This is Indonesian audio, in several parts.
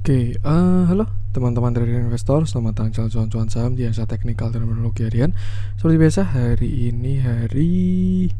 Halo teman-teman trader investor, selamat datang channel cuan-cuan saham di Asa Teknikal Terminologi Harian. Seperti biasa, hari ini hari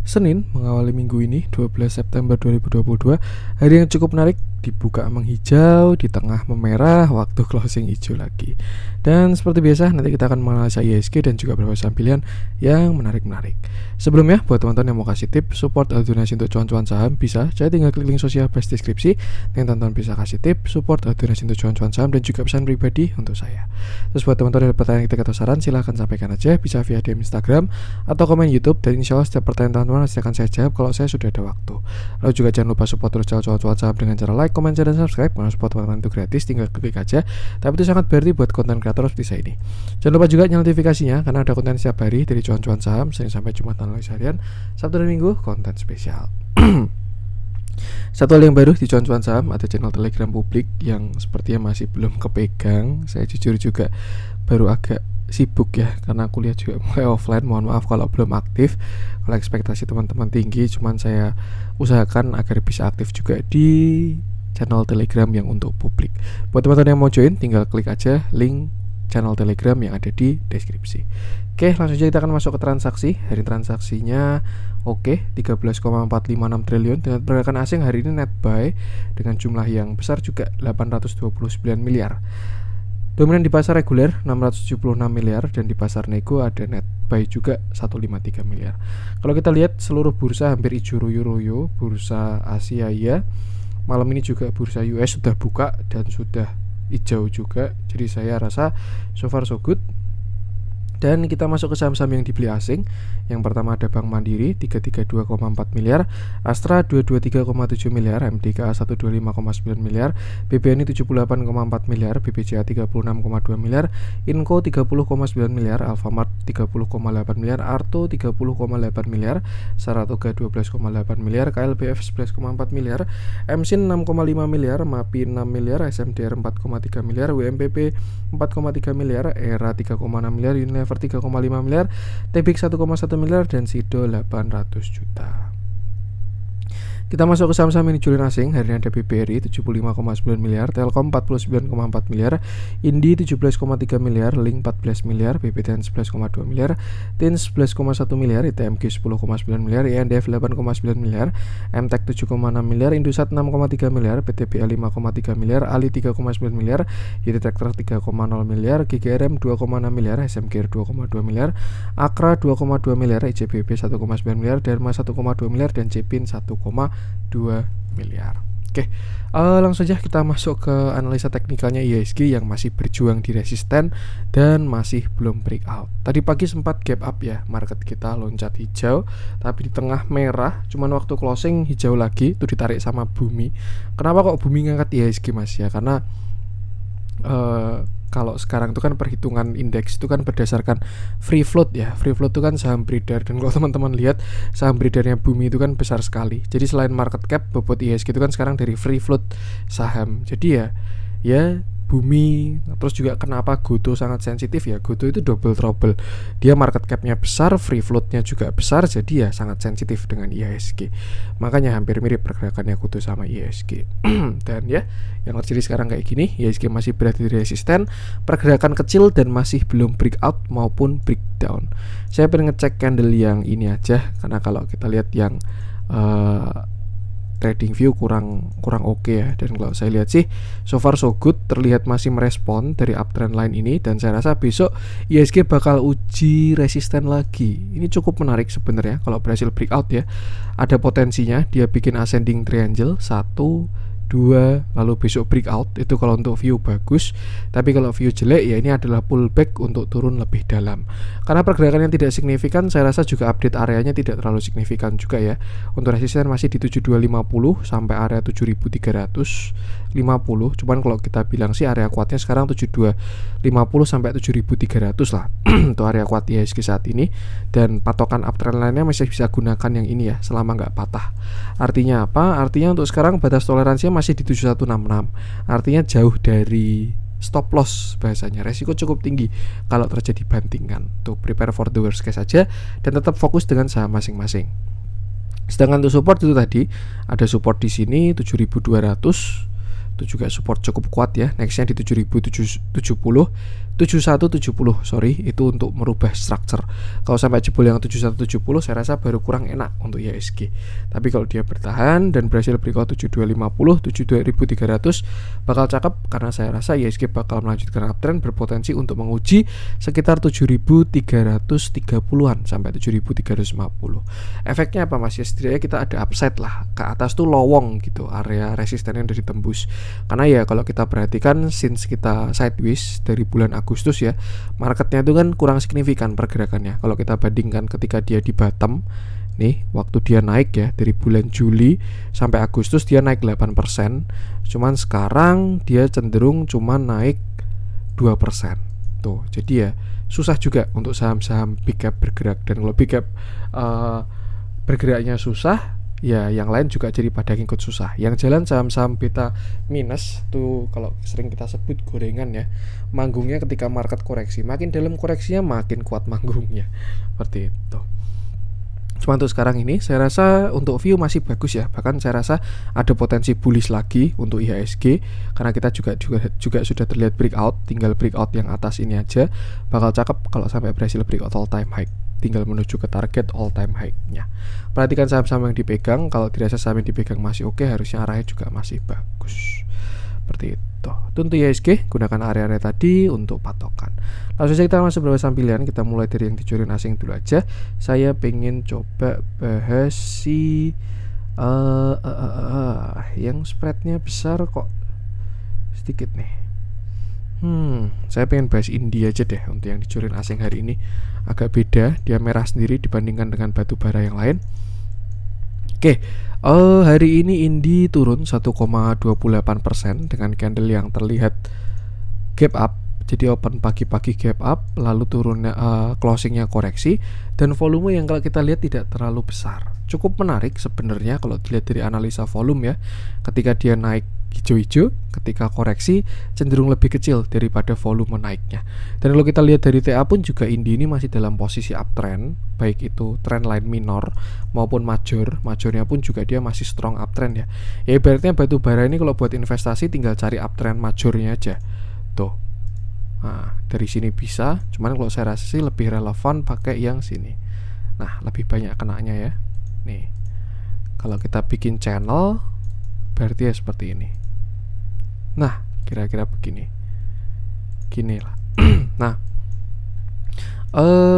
Senin mengawali minggu ini 12 September 2022. Hari yang cukup menarik, dibuka menghijau, di tengah memerah, waktu closing hijau lagi. Dan seperti biasa, nanti kita akan menganalisa IHSG dan juga beberapa saham pilihan yang menarik-menarik. Sebelumnya, buat teman-teman yang mau kasih tip support atau donasi untuk cuan-cuan saham, bisa saya tinggal klik link sosial plus deskripsi. Dan teman-teman bisa kasih tip support atau donasi untuk cuan-cuan saham dan juga pesan pribadi untuk saya. Terus buat teman-teman yang ada pertanyaan atau saran, silahkan sampaikan aja, bisa via DM Instagram atau komen YouTube. Dan insya Allah setiap pertanyaan teman-teman akan saya jawab kalau saya sudah ada waktu. Lalu juga jangan lupa support terus channel cuan-cuan saham dengan cara like, comment, share, dan subscribe. Karena support teman-teman itu gratis, tinggal klik aja. Tapi itu sangat berarti buat konten kreator seperti saya ini. Jangan lupa juga nyalakan notifikasinya karena ada konten setiap hari dari cuan-cuan saham, Senin sampai Jumat analisa harian, Sabtu dan Minggu konten spesial. Satu hal yang baru di cuan-cuan saham, ada channel Telegram publik yang sepertinya masih belum kepegang. Saya jujur juga baru agak sibuk ya, karena kuliah juga mulai offline. Mohon maaf kalau belum aktif. Kalau ekspektasi teman-teman tinggi, cuman saya usahakan agar bisa aktif juga di channel Telegram yang untuk publik. Buat teman-teman yang mau join, tinggal klik aja link channel Telegram yang ada di deskripsi. Oke, langsung saja kita akan masuk ke transaksi. Hari transaksinya 13,456 triliun. Dengan pergerakan asing hari ini net buy dengan jumlah yang besar juga 829 miliar. Dominan di pasar reguler 676 miliar dan di pasar nego ada net buy juga 153 miliar. Kalau kita lihat seluruh bursa hampir hijau royo-royo. Bursa Asia ya. Malam ini juga bursa US sudah buka dan sudah hijau juga. Jadi saya rasa so far so good. Dan kita masuk ke saham-saham yang dibeli asing. Yang pertama ada Bank Mandiri 332,4 miliar, Astra 223,7 miliar, MDKA 125,9 miliar, BBNI 78,4 miliar, BBCA 36,2 miliar, Inco 30,9 miliar, Alfamart 30,8 miliar, Arto 30,8 miliar, Saratoga 12,8 miliar, KLBF 11,4 miliar, MSIN 6,5 miliar, MAPI 6 miliar, SMDR 4,3 miliar, WMPP 4,3 miliar, ERA 3,6 miliar, Unilever 3,5 miliar, TBIK 1,1 miliar, dan Sido 800 juta. Kita masuk ke saham-saham manajemen asing. Hari ini ada BBRI 75,9 miliar, Telkom 49,4 miliar, Indi 17,3 miliar, Link 14 miliar, BPTN 11,2 miliar, TIN 11,1 miliar, ITMG 10,9 miliar, INDF 8,9 miliar, MTEK 7,6 miliar, Indosat 6,3 miliar, PTBA 5,3 miliar, Ali 3,9 miliar, Yeti Tractor 3,0 miliar, GGRM 2,6 miliar, SMGR 2,2 miliar, Akra 2,2 miliar, ICBP 1,9 miliar, Dharma 1,2 miliar, dan Cepin 1,2 miliar. Oke, langsung saja kita masuk ke analisa teknikalnya IHSG yang masih berjuang di resisten dan masih belum breakout. Tadi pagi sempat gap up ya, market kita loncat hijau, tapi di tengah merah, cuman waktu closing hijau lagi, itu ditarik sama Bumi. Kenapa kok Bumi ngangkat IHSG mas ya? Karena kalau sekarang itu kan perhitungan indeks itu kan berdasarkan free float ya. Free float itu kan saham beredar, dan kalau teman-teman lihat saham beredarnya Bumi itu kan besar sekali. Jadi selain market cap, bobot IHSG itu kan sekarang dari free float saham. Jadi ya Bumi. Terus juga kenapa Goto sangat sensitif ya, Goto itu double trouble. Dia market capnya besar, free floatnya juga besar, jadi ya sangat sensitif dengan IHSG. Makanya hampir mirip pergerakannya Goto sama IHSG. Dan ya yang terjadi sekarang kayak gini, IHSG masih berada di resisten, pergerakan kecil dan masih belum breakout maupun breakdown. Saya pengen ngecek candle yang ini aja, karena kalau kita lihat yang trading view kurang oke ya. Dan kalau saya lihat sih so far so good, terlihat masih merespon dari uptrend line ini, dan saya rasa besok IHSG bakal uji resisten lagi. Ini cukup menarik sebenarnya kalau berhasil breakout ya. Ada potensinya dia bikin ascending triangle 1, 2, lalu besok breakout. Itu kalau untuk view bagus. Tapi kalau view jelek ya ini adalah pullback untuk turun lebih dalam. Karena pergerakan yang tidak signifikan, saya rasa juga update areanya tidak terlalu signifikan juga ya. Untuk resisten masih di 7250 sampai area 7350. Cuman kalau kita bilang sih area kuatnya sekarang 7250 sampai 7300 lah. Untuk area kuat IHSG saat ini. Dan patokan uptrend lainnya masih bisa gunakan yang ini ya, selama nggak patah. Artinya apa? Artinya untuk sekarang batas toleransinya masih di 7166. Artinya jauh dari stop loss bahasanya. Resiko cukup tinggi kalau terjadi bantingan. Tuh, prepare for the worst case saja dan tetap fokus dengan saham masing-masing. Sedangkan untuk support itu tadi ada support di sini 7200, Itu juga support cukup kuat ya. Nextnya di 7070, 7170 sorry, itu untuk merubah structure. Kalau sampai jebol yang 7170 saya rasa baru kurang enak untuk IHSG. Tapi kalau dia bertahan dan berhasil breakout 7250, 7300 bakal cakep, karena saya rasa IHSG bakal melanjutkan uptrend, berpotensi untuk menguji sekitar 7330-an sampai 7350. Efeknya apa Mas? Ya setidaknya kita ada upside lah. Ke atas tuh lowong gitu, area resisten yang udah ditembus. Karena ya kalau kita perhatikan since kita sideways dari bulan Agustus ya, marketnya itu kan kurang signifikan pergerakannya. Kalau kita bandingkan ketika dia di bottom nih, waktu dia naik ya dari bulan Juli sampai Agustus dia naik 8%. Cuman sekarang dia cenderung cuma naik 2%. Tuh, jadi ya susah juga untuk saham-saham big cap bergerak. Dan kalau big cap bergeraknya susah, ya yang lain juga jadi pada ngikut susah. Yang jalan saham-saham beta minus tuh kalau sering kita sebut gorengan ya, manggungnya ketika market koreksi. Makin dalam koreksinya makin kuat manggungnya, seperti itu. Cuma untuk sekarang ini saya rasa untuk view masih bagus ya. Bahkan saya rasa ada potensi bullish lagi untuk IHSG, karena kita juga sudah terlihat breakout. Tinggal breakout yang atas ini aja bakal cakep kalau sampai berhasil breakout all time high. Tinggal menuju ke target all time high-nya. Perhatikan saham-saham yang dipegang. Kalau dirasa saham yang dipegang masih oke, harusnya arahnya juga masih bagus. Seperti itu. Untuk IHSG, gunakan area-area tadi untuk patokan. Langsung saja kita masuk beberapa saham pilihan. Kita mulai dari yang dicurin asing dulu aja. Saya pengen coba bahas si yang spreadnya besar kok sedikit nih. Saya pengen bahas India aja deh untuk yang dicurin asing hari ini. Agak beda, dia merah sendiri dibandingkan dengan batu bara yang lain. Oke, hari ini Indi turun 1,28% dengan candle yang terlihat gap up. Jadi open pagi-pagi gap up, lalu turunnya closingnya koreksi, dan volume yang kalau kita lihat tidak terlalu besar. Cukup menarik sebenarnya kalau dilihat dari analisa volume ya. Ketika dia naik hijau-hijau, ketika koreksi cenderung lebih kecil daripada volume naiknya. Dan kalau kita lihat dari TA pun juga Indi ini masih dalam posisi uptrend, baik itu trend line minor maupun majornya pun juga dia masih strong uptrend ya. Ya ibaratnya batu bara ini kalau buat investasi tinggal cari uptrend majornya aja. Tuh. Nah, dari sini bisa, cuman kalau saya rasa sih lebih relevan pakai yang sini. Nah, lebih banyak kenanya ya. Nih. Kalau kita bikin channel berarti ya seperti ini. Nah, kira-kira begini. Gini lah. Nah,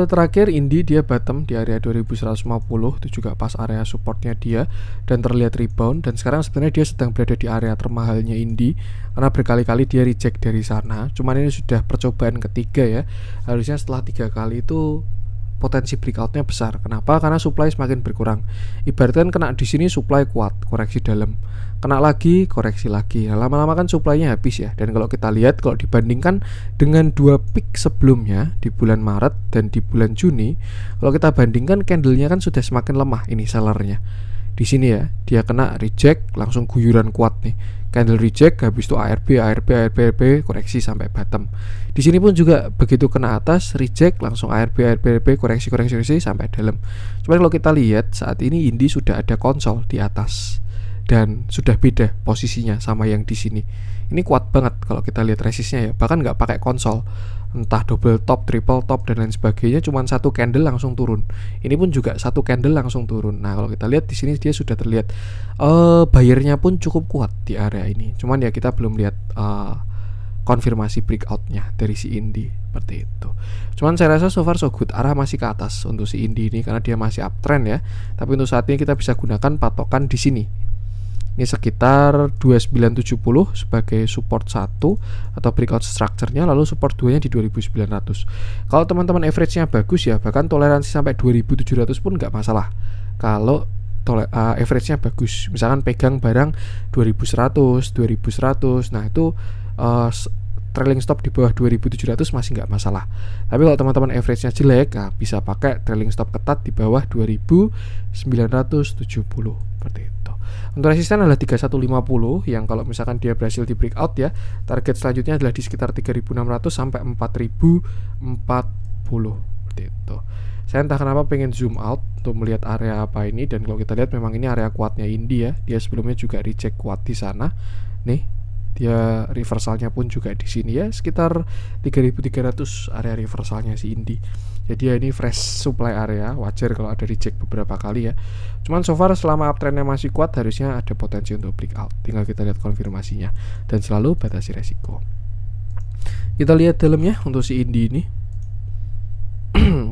terakhir Indi dia bottom di area 2150, itu juga pas area supportnya dia dan terlihat rebound, dan sekarang sebenarnya dia sedang berada di area termahalnya Indi karena berkali-kali dia reject dari sana. Cuman ini sudah percobaan ketiga ya. Harusnya setelah 3 kali itu potensi breakoutnya besar. Kenapa? Karena supply semakin berkurang. Ibaratkan kena di sini supply kuat, koreksi dalam, kena lagi, koreksi lagi. Nah, lama-lama kan supply-nya habis ya. Dan kalau kita lihat, kalau dibandingkan dengan 2 peak sebelumnya di bulan Maret dan di bulan Juni, kalau kita bandingkan candle-nya kan sudah semakin lemah ini sellernya. Di sini ya, dia kena reject langsung guyuran kuat nih. Candle reject, habis itu ARB, koreksi sampai bottom. Di sini pun juga begitu kena atas, reject langsung ARB, koreksi sampai dalam. Cuma kalau kita lihat saat ini Indi sudah ada konsol di atas dan sudah beda posisinya sama yang di sini. Ini kuat banget kalau kita lihat resistnya ya, bahkan nggak pakai konsol, entah double top, triple top dan lain sebagainya, cuman satu candle langsung turun. Ini pun juga satu candle langsung turun. Nah, kalau kita lihat di sini dia sudah terlihat bayarnya pun cukup kuat di area ini. Cuman ya kita belum lihat konfirmasi breakoutnya dari si Indi seperti itu. Cuman saya rasa so far so good, arah masih ke atas untuk si Indi ini karena dia masih uptrend ya. Tapi untuk saat ini kita bisa gunakan patokan di sini. Ini sekitar 2970 sebagai support 1 atau breakout structure-nya, lalu support 2-nya di 2900. Kalau teman-teman average-nya bagus ya, bahkan toleransi sampai 2700 pun nggak masalah. Kalau average-nya bagus, misalkan pegang barang 2100, nah itu trailing stop di bawah 2700 masih nggak masalah. Tapi kalau teman-teman average-nya jelek, nah bisa pakai trailing stop ketat di bawah 2970 seperti itu. Untuk resisten adalah 3150 yang kalau misalkan dia berhasil di breakout ya, target selanjutnya adalah di sekitar 3600 sampai 4040 seperti itu. Saya entah kenapa pengen zoom out untuk melihat area apa ini, dan kalau kita lihat memang ini area kuatnya Indi ya. Dia sebelumnya juga reject kuat di sana. Nih, Dia reversalnya pun juga di sini ya sekitar 3.300 area reversalnya si Indi. Jadi ya ini fresh supply area, wajar kalau ada reject beberapa kali ya. Cuman so far selama uptrendnya masih kuat harusnya ada potensi untuk breakout. Tinggal kita lihat konfirmasinya dan selalu batasi resiko. Kita lihat dalamnya untuk si Indi ini.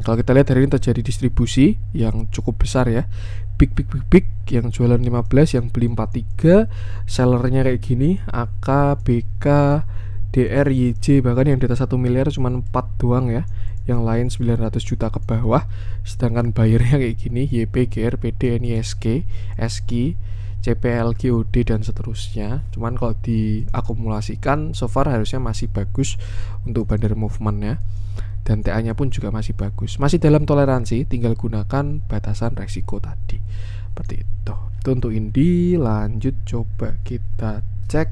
Kalau kita lihat hari ini terjadi distribusi yang cukup besar ya. Big yang jualan 15, yang beli 43, sellernya kayak gini, AK, BK, DR, YJ, bahkan yang di atas 1 miliar cuma 4 doang ya. Yang lain 900 juta ke bawah. Sedangkan bayarnya kayak gini, YP, GR, PD, NISK, SK, CPL, GOD dan seterusnya. Cuman kalau diakumulasikan so far harusnya masih bagus untuk bandar movementnya. Dan TA-nya pun juga masih bagus, masih dalam toleransi, tinggal gunakan batasan resiko tadi. Seperti itu. Itu untuk Indi. Lanjut coba kita cek.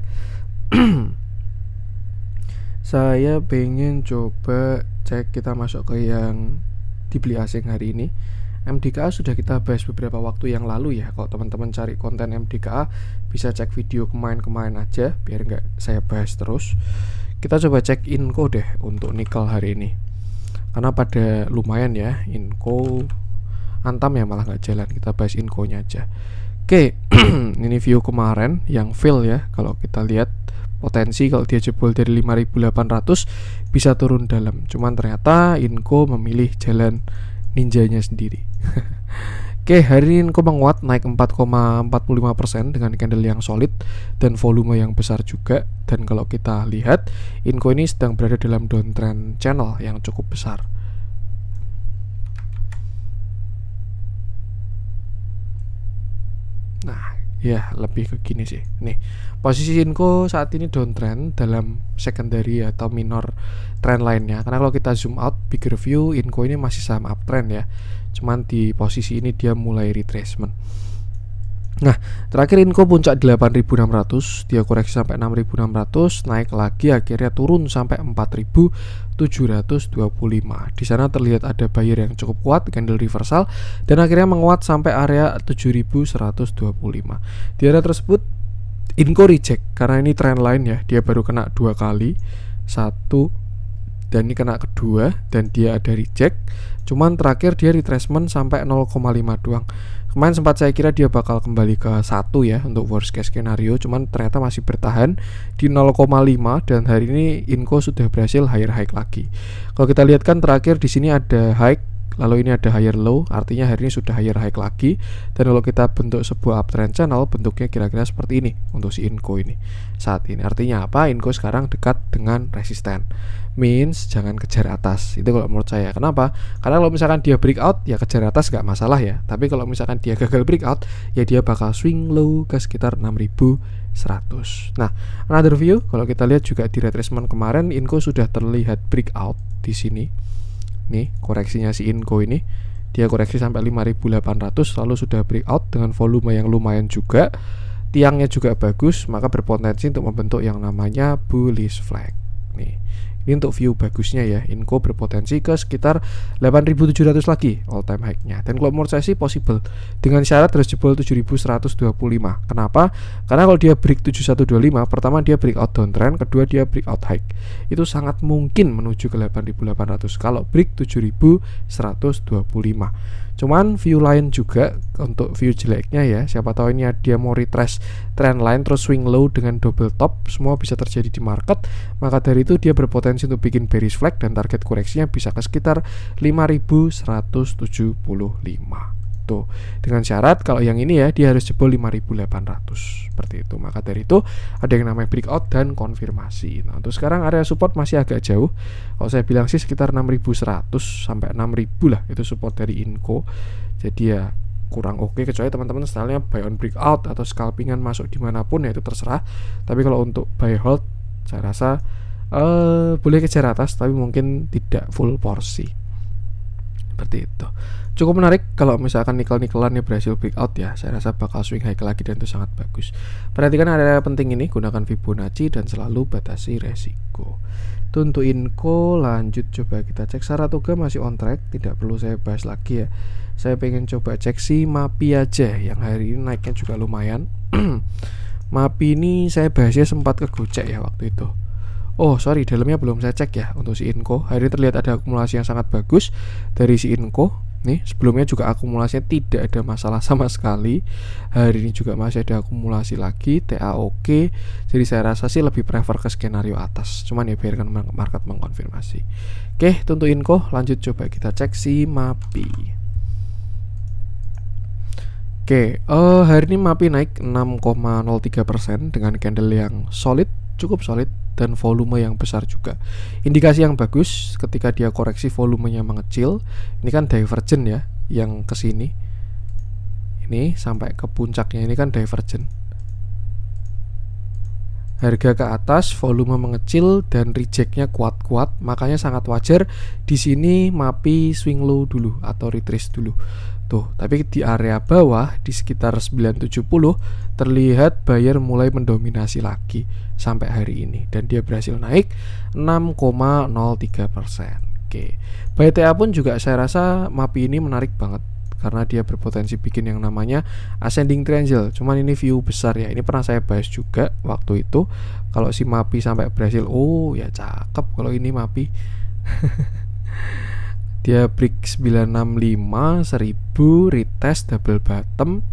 Saya pengen coba cek, kita masuk ke yang dibeli asing hari ini. MDKA sudah kita bahas beberapa waktu yang lalu ya. Kalau teman-teman cari konten MDKA bisa cek video kemarin aja biar nggak saya bahas terus. Kita coba cek Inco deh untuk nikel hari ini, karena pada lumayan ya. Inco Antam ya malah nggak jalan. Kita bahas Inco-nya aja. Oke. Ini view kemarin yang fail ya. Kalau kita lihat potensi kalau dia jebol dari 5.800 bisa turun dalam. Cuman ternyata Inco memilih jalan ninjanya sendiri. Oke, hari ini Inco menguat naik 4,45% dengan candle yang solid dan volume yang besar juga. Dan kalau kita lihat, Inco ini sedang berada dalam downtrend channel yang cukup besar. Nah, ya lebih ke gini sih. Nih, posisi Inco saat ini downtrend dalam secondary atau minor trend lainnya. Karena kalau kita zoom out, bigger view, Inco ini masih sama uptrend ya. Cuman di posisi ini dia mulai retracement. Nah, terakhir Inco puncak 8.600, dia koreksi sampai 6.600, naik lagi akhirnya turun sampai 4.725. Di sana terlihat ada buyer yang cukup kuat, candle reversal, dan akhirnya menguat sampai area 7.125. Di area tersebut Inco reject karena ini trend line ya, dia baru kena 2 kali, 1 dan ini kena kedua dan dia ada reject. Cuman terakhir dia retracement sampai 0,5 doang. Kemarin sempat saya kira dia bakal kembali ke 1 ya untuk worst case scenario, cuman ternyata masih bertahan di 0,5 dan hari ini Inco sudah berhasil higher high lagi. Kalau kita lihat kan terakhir di sini ada high, lalu ini ada higher low, artinya hari ini sudah higher high lagi. Dan kalau kita bentuk sebuah uptrend channel, bentuknya kira-kira seperti ini untuk si Inco ini saat ini. Artinya apa? Inco sekarang dekat dengan resisten, means jangan kejar atas. Itu kalau menurut saya. Kenapa? Karena kalau misalkan dia breakout ya kejar atas gak masalah ya. Tapi kalau misalkan dia gagal breakout ya dia bakal swing low ke sekitar 6.100. Nah, another view kalau kita lihat juga di retracement kemarin Inco sudah terlihat breakout di sini. Nih, koreksinya si Inco ini dia koreksi sampai 5.800 lalu sudah breakout dengan volume yang lumayan juga. Tiangnya juga bagus, maka berpotensi untuk membentuk yang namanya bullish flag. Nih, ini untuk view bagusnya ya. Inco berpotensi ke sekitar 8.700 lagi all time high-nya. Dan kalau menurut saya sih possible, dengan syarat harus jebol 7.125. Kenapa? Karena kalau dia break 7125, pertama dia breakout downtrend, kedua dia breakout high. Itu sangat mungkin menuju ke 8.800 kalau break 7.125. Cuman view lain juga untuk view jeleknya ya, siapa tahu ini dia mau retrace trend line terus swing low dengan double top, semua bisa terjadi di market. Maka dari itu dia berpotensi untuk bikin bearish flag dan target koreksinya bisa ke sekitar 5.175. Tuh, dengan syarat kalau yang ini ya dia harus jebol 5.800 seperti itu. Maka dari itu ada yang namanya breakout dan konfirmasi. Nah, untuk sekarang area support masih agak jauh. Kalau saya bilang sih sekitar 6.100 sampai 6.000 lah itu support dari Inco. Jadi ya kurang oke, kecuali teman-teman stylenya buy on breakout atau scalpingan masuk dimanapun ya itu terserah. Tapi kalau untuk buy hold saya rasa boleh kejar atas tapi mungkin tidak full porsi. Seperti itu. Cukup menarik kalau misalkan nikel-nikelannya berhasil breakout ya. Saya rasa bakal swing high lagi dan itu sangat bagus. Perhatikan area penting ini, gunakan Fibonacci dan selalu batasi resiko. Itu untuk Inco. Lanjut coba kita cek Saratoga masih on track, tidak perlu saya bahas lagi ya. Saya pengen coba cek si Mapi aja yang hari ini naiknya juga lumayan. MAPI ini saya bahasnya sempat kegocek ya waktu itu. Oh sorry, dalamnya belum saya cek ya untuk si Inco. Hari ini terlihat ada akumulasi yang sangat bagus dari si Inco. Nih sebelumnya juga akumulasinya tidak ada masalah sama sekali. Hari ini juga masih ada akumulasi lagi, TA oke. Jadi saya rasa sih lebih prefer ke skenario atas. Cuman ya biarkan market mengkonfirmasi. Oke, untuk Inco lanjut coba kita cek si MAPI. Oke, hari ini MAPI naik 6,03% dengan candle yang solid, cukup solid, dan volume yang besar juga. Indikasi yang bagus ketika dia koreksi volumenya mengecil. Ini kan divergen ya, yang ke sini. Ini sampai ke puncaknya ini kan divergen. Harga ke atas, volume mengecil dan rejectnya kuat-kuat, makanya sangat wajar di sini MAPI swing low dulu atau retrace dulu. Tuh, tapi di area bawah di sekitar 970 terlihat buyer mulai mendominasi lagi sampai hari ini dan dia berhasil naik 6,03%. Oke. Buy TA pun juga saya rasa MAPI ini menarik banget karena dia berpotensi bikin yang namanya ascending triangle. Cuman ini view besar ya. Ini pernah saya bahas juga waktu itu. Kalau si MAPI sampai berhasil, oh ya cakep kalau ini MAPI. Dia break 965 1000 retest double bottom.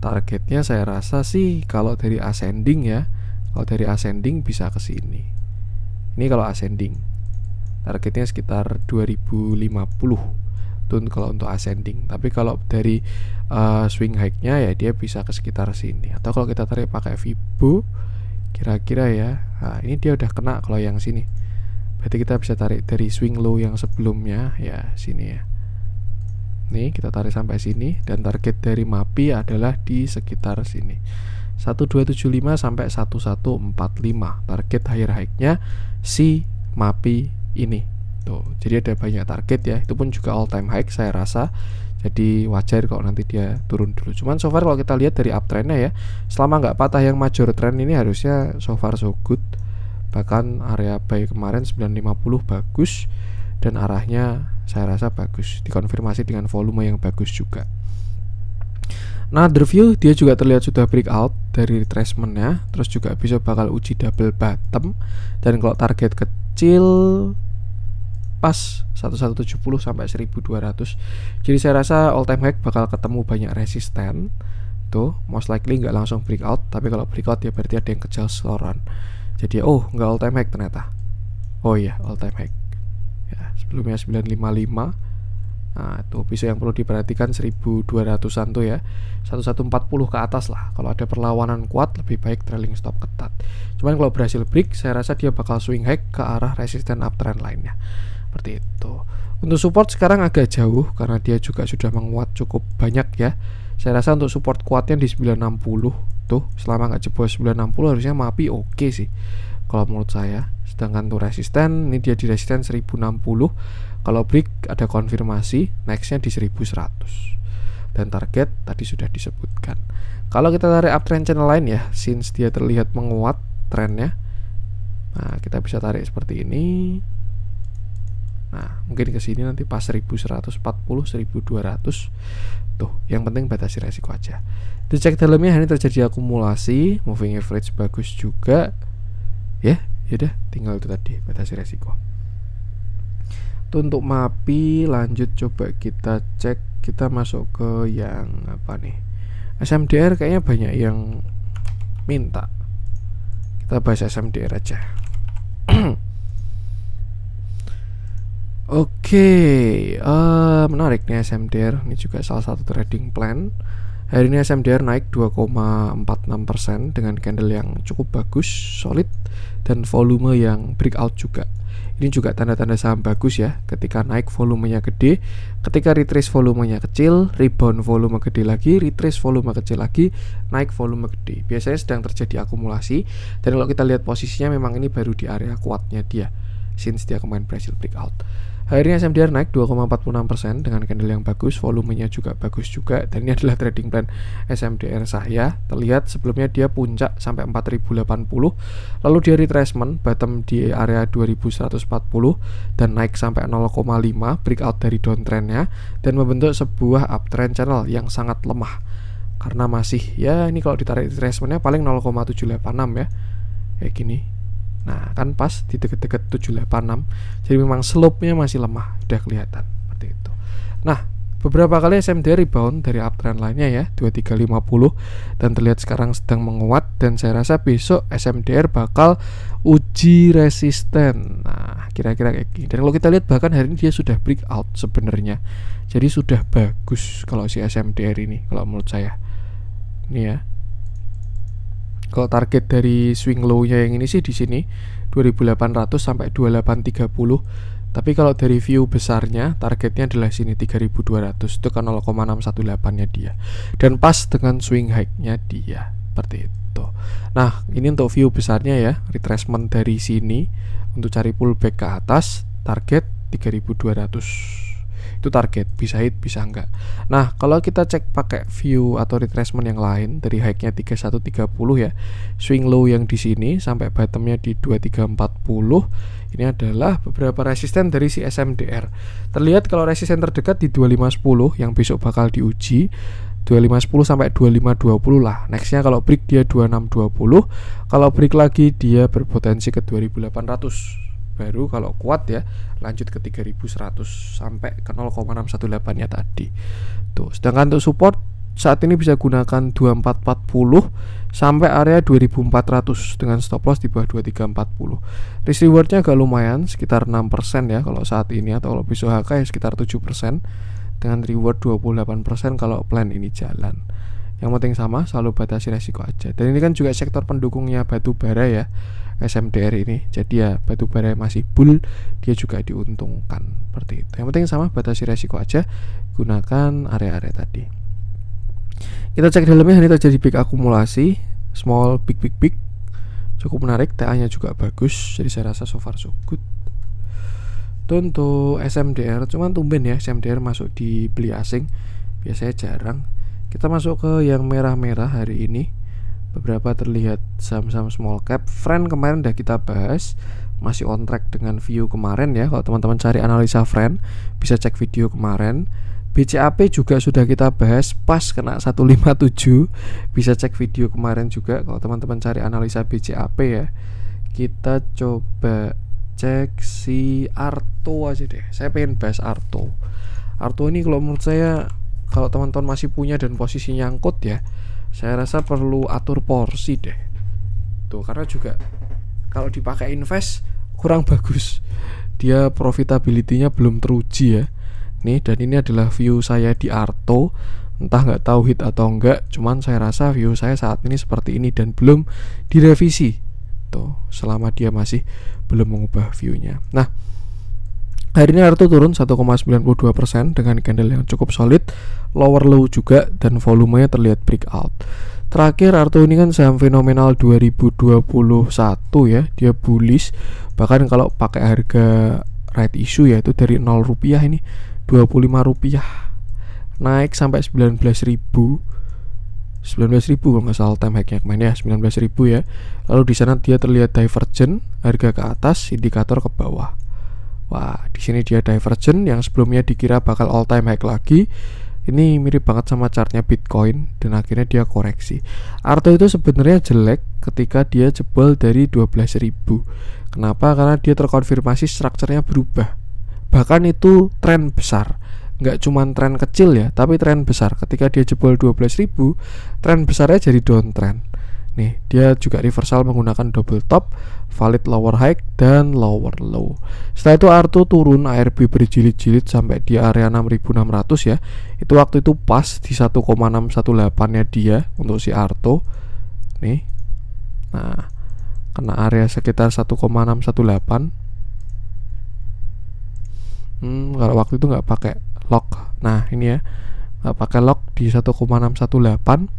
Targetnya saya rasa sih kalau dari ascending ya. Kalau dari ascending bisa ke sini. Ini kalau ascending. Targetnya sekitar 2050. Tuh kalau untuk ascending. Tapi kalau dari swing high-nya ya dia bisa ke sekitar sini. Atau kalau kita tarik pakai Fibo kira-kira ya. Nah, ini dia udah kena kalau yang sini. Berarti kita bisa tarik dari swing low yang sebelumnya ya sini ya. Nih kita tarik sampai sini dan target dari MAPI adalah di sekitar sini. 1275 sampai 1145. Target higher high-nya si MAPI ini. Tuh, jadi ada banyak target ya. Itu pun juga all time high saya rasa. Jadi wajar kalau nanti dia turun dulu. Cuman so far kalau kita lihat dari uptrendnya ya, selama nggak patah yang major trend ini harusnya so far so good. Bahkan area buy kemarin 950 bagus dan arahnya saya rasa bagus, dikonfirmasi dengan volume yang bagus juga. Nah, the review dia juga terlihat sudah breakout dari retracementnya, terus juga bisa bakal uji double bottom dan kalau target kecil pas 1170 sampai 1200. Jadi saya rasa all time high bakal ketemu banyak resisten. Tuh, most likely nggak langsung breakout, tapi kalau breakout ya berarti ada yang kejar sloran. Jadi nggak all time high ternyata. Oh iya, all time high. Ya, sebelumnya 955. Nah, itu bisa yang perlu diperhatikan 1200-an tuh ya. 1140 ke atas lah. Kalau ada perlawanan kuat lebih baik trailing stop ketat. Cuman kalau berhasil break, saya rasa dia bakal swing high ke arah resisten uptrend lainnya. Seperti itu. Untuk support sekarang agak jauh karena dia juga sudah menguat cukup banyak ya. Saya rasa untuk support kuatnya di 960 tuh, selama nggak jebol 960 harusnya MAPI oke sih kalau menurut saya. Sedangkan tuh resisten, ini dia di resisten 1060. Kalau break ada konfirmasi, nextnya di 1100. Dan target tadi sudah disebutkan. Kalau kita tarik uptrend channel lain ya, since dia terlihat menguat trennya, nah kita bisa tarik seperti ini. Nah mungkin ke sini nanti pas 1140, 1200. Tuh, yang penting batasi resiko aja. Dicek dalamnya ini terjadi akumulasi, moving average bagus juga. Ya, yaudah tinggal itu tadi batasi resiko. Tuh untuk MAPI lanjut coba kita cek, kita masuk ke yang apa nih? SMDR kayaknya banyak yang minta. Kita bahas SMDR aja. Oke, menarik nih SMDR. Ini juga salah satu trading plan. Hari ini SMDR naik 2,46% dengan candle yang cukup bagus, solid, dan volume yang breakout juga. Ini juga tanda-tanda saham bagus ya. Ketika naik volumenya gede, ketika retrace volumenya kecil, rebound volume gede lagi, retrace volume kecil lagi, naik volume gede. Biasanya sedang terjadi akumulasi. Dan kalau kita lihat posisinya memang ini baru di area kuatnya dia, since dia kemarin berhasil breakout. Hari ini SMDR naik 2,46% dengan candle yang bagus, volumenya juga bagus juga. Dan ini adalah trading plan SMDR saya. Terlihat sebelumnya dia puncak sampai 4080, lalu dia retracement bottom di area 2140 dan naik sampai 0,5 breakout dari downtrendnya dan membentuk sebuah uptrend channel yang sangat lemah. karena masih ya ini kalau ditarik retracementnya paling 0,786 ya, kayak gini. Nah kan pas di deket-deket 786, jadi memang slope-nya masih lemah, udah kelihatan seperti itu. Nah beberapa kali SMDR rebound dari uptrend lainnya ya 2350 dan terlihat sekarang sedang menguat, dan saya rasa besok SMDR bakal uji resisten. Nah kira-kira kayak gini. Dan kalau kita lihat bahkan hari ini dia sudah breakout sebenarnya, jadi sudah bagus kalau si SMDR ini kalau menurut saya. Ini ya. Kalau target dari swing low-nya yang ini sih di sini 2800 sampai 2830. Tapi kalau dari view besarnya targetnya adalah sini 3200, itu kan 0,618-nya dia. Dan pas dengan swing high-nya dia. Seperti itu. Nah, ini untuk view besarnya ya, retracement dari sini untuk cari pullback ke atas, target 3200. Itu target, bisa hit bisa enggak. Nah kalau kita cek pakai view atau retracement yang lain dari high-nya 3130 ya, swing low yang di sini sampai bottomnya di 2340, ini adalah beberapa resisten dari si SMDR. Terlihat kalau resisten terdekat di 2510 yang besok bakal diuji 2510 sampai 2520 lah. Nextnya kalau break dia 2620, kalau break lagi dia berpotensi ke 2800. Baru kalau kuat ya lanjut ke 3100 sampai ke 0,618-nya tadi. Tuh, sedangkan untuk support saat ini bisa gunakan 2440 sampai area 2400 dengan stop loss di bawah 2340. Risk rewardnya agak lumayan sekitar 6% ya kalau saat ini, atau kalau besok HK ya sekitar 7% dengan reward 28% kalau plan ini jalan. Yang penting sama, selalu batasi resiko aja. Dan ini kan juga sektor pendukungnya batu bara ya, SMDR ini. Jadi ya batu bara masih bull, dia juga diuntungkan seperti itu. Yang penting sama, batasi resiko aja, gunakan area-area tadi. Kita cek dalamnya, ini terjadi big akumulasi, small big cukup menarik. TA nya juga bagus, jadi saya rasa so far so good. Itu untuk SMDR, cuman tumben ya SMDR masuk di beli asing, biasanya jarang. Kita masuk ke yang merah-merah hari ini. Beberapa terlihat saham-saham small cap. Friend kemarin udah kita bahas, masih on track dengan view kemarin ya. Kalau teman-teman cari analisa Friend, bisa cek video kemarin. BCAP juga sudah kita bahas, pas kena 157. Bisa cek video kemarin juga kalau teman-teman cari analisa BCAP ya. Kita coba cek si Arto aja deh. Saya pengen bahas Arto. Arto ini kalau menurut saya, kalau teman-teman masih punya dan posisi nyangkut ya, saya rasa perlu atur porsi deh. Tuh, karena juga kalau dipakai invest kurang bagus. Dia profitability-nya belum teruji ya. Nih, dan ini adalah view saya di Arto. Entah nggak tahu hit atau enggak, cuman saya rasa view saya saat ini seperti ini dan belum direvisi. Tuh, selama dia masih belum mengubah view-nya. Nah, hari ini Arto turun 1,92% dengan candle yang cukup solid, lower low juga, dan volumenya terlihat breakout. Terakhir Arto ini kan saham fenomenal 2021 ya, dia bullish. Bahkan kalau pakai harga right issue ya, itu dari 0 rupiah ini 25 rupiah, naik sampai 19.000 kalau nggak salah time high-nya kemarin ya, 19.000 ya. Lalu di sana dia terlihat divergent, harga ke atas, indikator ke bawah. Wah, di sini dia divergent yang sebelumnya dikira bakal all time high lagi. Ini mirip banget sama chartnya Bitcoin dan akhirnya dia koreksi. Arto itu sebenarnya jelek ketika dia jebol dari 12.000. Kenapa? Karena dia terkonfirmasi strukturnya berubah. Bahkan itu tren besar. Nggak cuma tren kecil ya, tapi tren besar. Ketika dia jebol 12.000, tren besarnya jadi downtrend. Nih, dia juga reversal menggunakan double top, valid lower high dan lower low. Setelah itu Arto turun, ARB berjilid-jilid sampai di area 6.600 ya. Itu waktu itu pas di 1,618-nya dia untuk si Arto. Nih. Nah, kena area sekitar 1,618. Kalau waktu itu nggak pakai lock. Nah, ini ya. Nggak pakai lock di 1,618.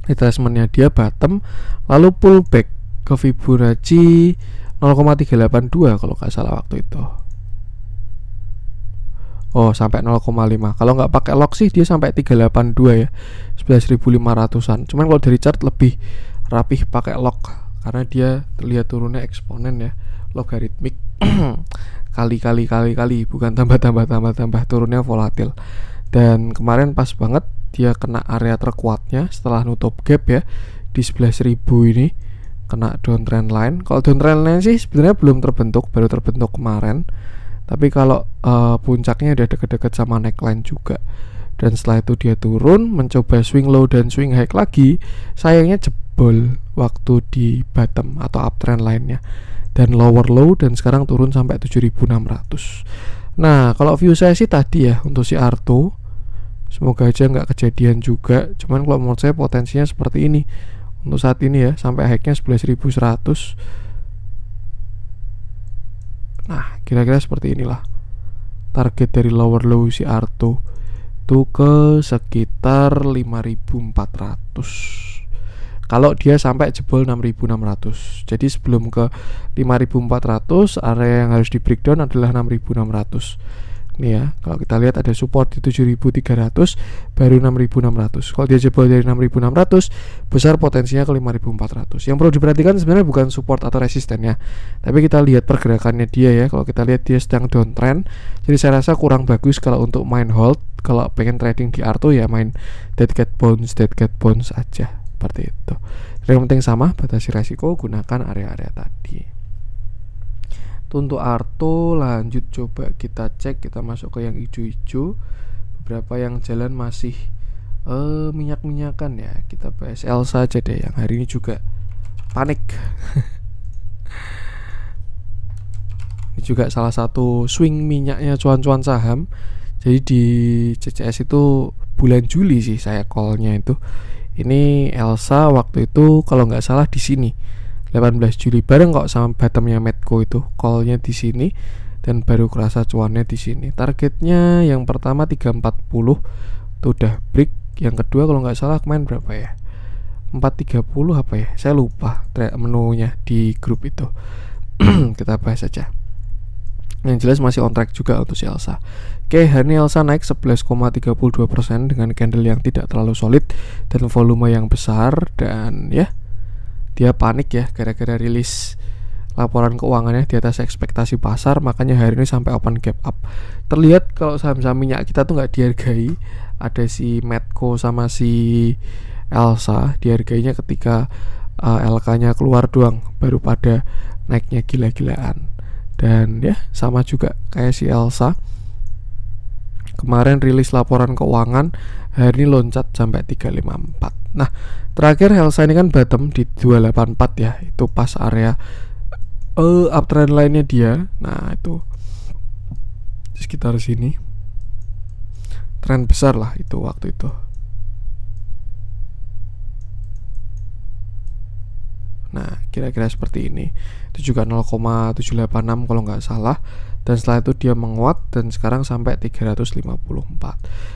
Retracementnya dia bottom, lalu pullback ke Fibonacci 0,382 kalau nggak salah waktu itu. Oh, sampai 0,5. Kalau nggak pakai lock sih dia sampai 382 ya, 11.500-an. Cuman kalau dari chart lebih rapih pakai lock karena dia terlihat turunnya eksponen ya, logaritmik. kali, bukan tambah turunnya volatil. Dan kemarin pas banget dia kena area terkuatnya setelah nutup gap ya di 11.000 ini, kena downtrend line. Kalau downtrend line sih sebenarnya belum terbentuk, baru terbentuk kemarin. Tapi kalau puncaknya udah deket-deket sama neckline juga. Dan setelah itu dia turun, mencoba swing low dan swing high lagi. Sayangnya jebol waktu di bottom atau uptrend line-nya, dan lower low, dan sekarang turun sampai 7.600. Nah, kalau view saya sih tadi ya untuk si Arto, semoga aja nggak kejadian juga. Cuman kalau menurut saya potensinya seperti ini untuk saat ini ya, sampai high-nya 11.100. Nah, kira-kira seperti inilah target dari lower low si Arto itu ke sekitar 5.400 kalau dia sampai jebol 6.600. Jadi sebelum ke 5.400, area yang harus di breakdown adalah 6.600. Nih ya, kalau kita lihat ada support di 7.300, baru 6.600. Kalau dia jebol dari 6.600, besar potensinya ke 5.400. Yang perlu diperhatikan sebenarnya bukan support atau resistennya, tapi kita lihat pergerakannya dia ya. Kalau kita lihat dia sedang downtrend, jadi saya rasa kurang bagus kalau untuk main hold. Kalau pengen trading di Arto ya main dead cat bounce aja, seperti itu. Yang penting sama, batasi resiko, gunakan area-area tadi. Untuk Arto lanjut, coba kita cek, kita masuk ke yang hijau-hijau. Beberapa yang jalan masih minyak-minyakan ya. Kita bahas Elsa aja deh, yang hari ini juga panik. Ini juga salah satu swing minyaknya cuan-cuan saham. Jadi di CCS itu bulan Juli sih saya call-nya itu. Ini Elsa waktu itu kalau nggak salah di sini 18 Juli bareng kok sama bottomnya Medco itu, call-nya di sini dan baru kerasa cuannya di sini. Targetnya yang pertama 340 itu udah break. Yang kedua kalau nggak salah kemarin berapa ya? 430 apa ya? Saya lupa menunya di grup itu. Kita bahas saja. Yang jelas masih on track juga untuk si Elsa. Oke, hari ini Elsa naik 11,32% dengan candle yang tidak terlalu solid dan volume yang besar. Dan ya, dia panik ya gara-gara rilis laporan keuangannya di atas ekspektasi pasar, makanya hari ini sampai open gap up. Terlihat kalau saham-saham minyak kita tuh nggak dihargai. Ada si Medco sama si Elsa, dihargainya ketika LK-nya keluar doang, baru pada naiknya gila-gilaan. Dan ya sama juga kayak si Elsa, kemarin rilis laporan keuangan, hari ini loncat sampai 354. Nah, terakhir Elsa ini kan bottom di 284 ya, itu pas area uptrend line-nya dia. Nah, itu sekitar sini, tren besar lah itu waktu itu. Nah, kira-kira seperti ini. Itu juga 0,786 kalau nggak salah. Dan setelah itu dia menguat dan sekarang sampai 354.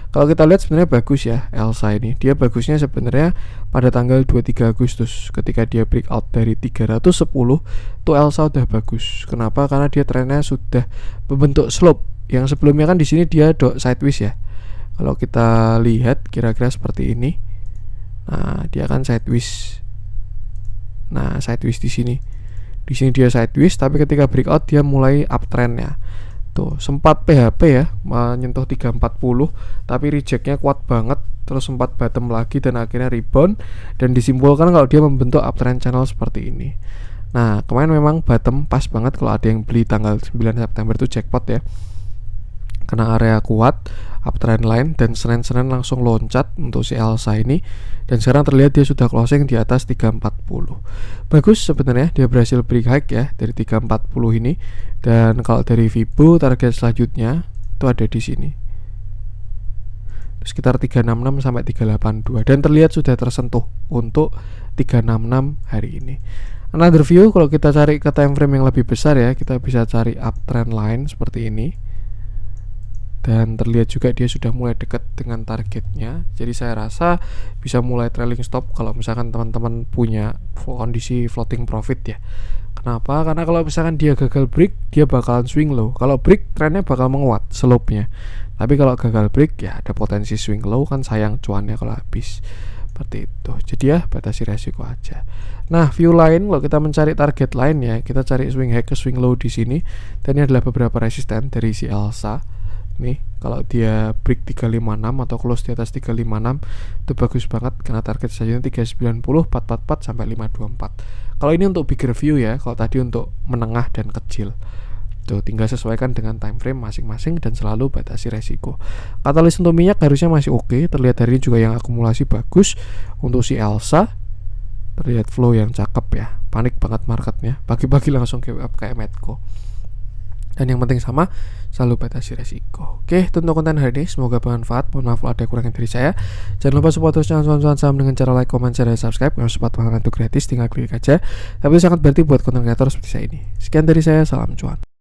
Kalau kita lihat sebenarnya bagus ya Elsa ini. Dia bagusnya sebenarnya pada tanggal 23 Agustus ketika dia breakout dari 310, tuh Elsa udah bagus. Kenapa? Karena dia trennya sudah membentuk slope. Yang sebelumnya kan di sini dia sideways ya. Kalau kita lihat kira-kira seperti ini. Nah, dia kan sideways. Nah, sideways di sini. Di sini dia sideways, tapi ketika breakout dia mulai uptrendnya. Tuh, sempat PHP ya, menyentuh 340, tapi rejectnya kuat banget, terus sempat bottom lagi dan akhirnya rebound, dan disimpulkan kalau dia membentuk uptrend channel seperti ini. Nah, kemarin memang bottom pas banget, kalau ada yang beli tanggal 9 September itu jackpot ya. Kena area kuat, uptrend line, dan Senin-Senin langsung loncat untuk si Elsa ini. Dan sekarang terlihat dia sudah closing di atas 340. Bagus sebenarnya, dia berhasil break high ya dari 340 ini. Dan kalau dari Fibo, target selanjutnya itu ada di sini, sekitar 366 sampai 382, dan terlihat sudah tersentuh untuk 366 hari ini. Another view, kalau kita cari ke time frame yang lebih besar ya, kita bisa cari uptrend line seperti ini. Dan terlihat juga dia sudah mulai dekat dengan targetnya. Jadi saya rasa bisa mulai trailing stop kalau misalkan teman-teman punya kondisi floating profit ya. Kenapa? Karena kalau misalkan dia gagal break, dia bakalan swing low. Kalau break, trennya bakal menguat slope-nya. Tapi kalau gagal break ya ada potensi swing low, kan sayang cuannya kalau habis. Seperti itu. Jadi ya batasi resiko aja. Nah, view lain kalau kita mencari target lain ya, kita cari swing high ke swing low di sini. Dan ini adalah beberapa resisten dari si Elsa. nih. Kalau dia break 356 atau close di atas 356 itu bagus banget karena target saja 390, 444 sampai 524. Kalau ini untuk bigger view ya, kalau tadi untuk menengah dan kecil. Tuh, tinggal sesuaikan dengan time frame masing-masing dan selalu batasi resiko. Katalis untuk minyak harusnya masih oke. Terlihat hari ini juga yang akumulasi bagus. Untuk si Elsa terlihat flow yang cakep ya. Panik banget marketnya. Pagi-pagi langsung give up kayak Medco. Dan yang penting sama, selalu batasi resiko. Oke, itu untuk konten hari ini. Semoga bermanfaat. Mohon maaf kalau ada kurangnya dari saya. Jangan lupa support terus channel Cuan Saham dengan cara like, comment, share, dan subscribe. Kalau sempat banget itu gratis, tinggal klik aja. Tapi itu sangat berarti buat konten kreator seperti saya ini. Sekian dari saya, salam cuan.